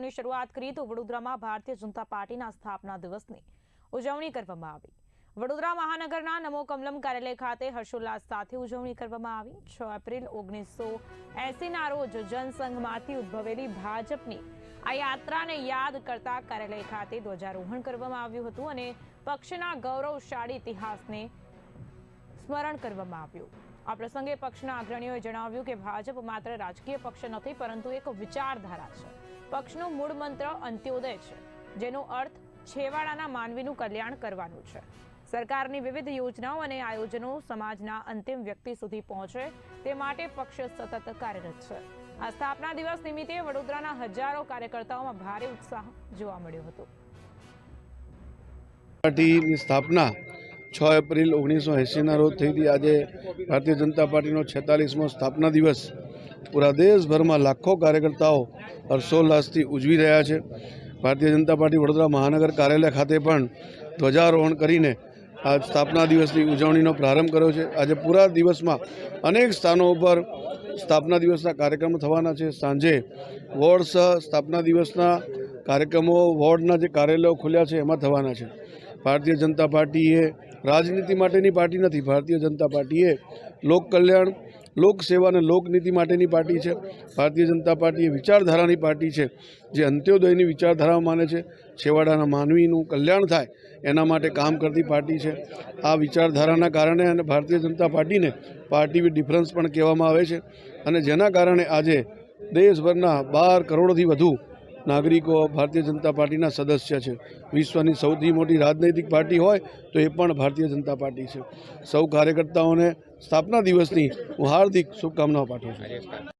કાર્યક્રમોની શરૂઆત કરી તો વડોદરામાં ભારતીય જનતા પાર્ટીના સ્થાપના દિવસની ઉજવણી કરવામાં આવી। વડોદરા મહાનગરના નમો કમલમ કાર્યાલય ખાતે હર્ષોલ્લાસ સાથે ઉજવણી કરવામાં આવી। 6 એપ્રિલ 1980ના રોજ જનસંઘમાંથી ઉદ્ભવેલી ભાજપની આ યાત્રાને યાદ કરતા કાર્યાલય ખાતે ધ્વજારોહણ કરવામાં આવ્યું હતું અને પક્ષના ગૌરવશાળી ઇતિહાસને સ્મરણ કરવામાં આવ્યું। આ પ્રસંગે પક્ષના અગ્રણીઓએ જણાવ્યું કે ભાજપ માત્ર રાજકીય પક્ષ નથી પરંતુ એક વિચારધારા છે। પક્ષનું મૂળ મંત્ર અંત્યોદય છે, જેનો અર્થ છેવાડાના માનવીનું કલ્યાણ કરવાનું છે। સરકારની વિવિધ યોજનાઓ અને આયોજનો સમાજના અંતિમ વ્યક્તિ સુધી પહોંચે તે માટે પક્ષ સતત કાર્યરત છે। આ સ્થાપના દિવસ નિમિત્તે વડોદરાના હજારો કાર્યકર્તાઓમાં ભારે ઉત્સાહ જોવા મળ્યો હતો। પાર્ટીની સ્થાપના 6 એપ્રિલ 1980ના રોજ થઈ હતી। આજે ભારતીય જનતા પાર્ટીનો 46મો સ્થાપના દિવસ પૂરા દેશભરમાં લાખો કાર્યકર્તાઓ હર્ષોલ્લાસથી ઉજવી રહ્યા છે। ભારતીય જનતા પાર્ટી વડોદરા મહાનગર કાર્યાલય ખાતે પણ ધ્વજારોહણ કરીને આ સ્થાપના દિવસની ઉજવણીનો પ્રારંભ કર્યો છે। આજે પૂરા દિવસમાં અનેક સ્થાનો ઉપર સ્થાપના દિવસના કાર્યક્રમો થવાના છે। સાંજે વોર્ડ સ્થાપના દિવસના કાર્યક્રમો વોર્ડના જે કાર્યાલયો ખુલ્યા છે એમાં થવાના છે। ભારતીય જનતા પાર્ટી એ રાજનીતિ માટેની પાર્ટી નથી। ભારતીય જનતા પાર્ટી એ લોક કલ્યાણ, લોક સેવા અને લોકનીતિ માટેની પાર્ટી છે। ભારતીય જનતા પાર્ટી એ વિચારધારાની પાર્ટી છે, જે અંત્યોદયની વિચારધારા માને છે। છેવાડાના માનવીનું કલ્યાણ થાય એના માટે કામ કરતી પાર્ટી છે। આ વિચારધારાના કારણે અને ભારતીય જનતા પાર્ટીને પાર્ટી વિથ ડિફરન્સ પણ કહેવામાં આવે છે અને જેના કારણે આજે દેશભરના 12 કરોડથી વધુ નાગરિકો ભારતીય જનતા પાર્ટીના સદસ્ય છે। વિશ્વની સૌથી મોટી રાજનૈતિક પાર્ટી હોય તો એ પણ ભારતીય જનતા પાર્ટી છે। સૌ કાર્યકર્તાઓને સ્થાપના દિવસની હું હાર્દિક શુભકામનાઓ પાઠવું છું।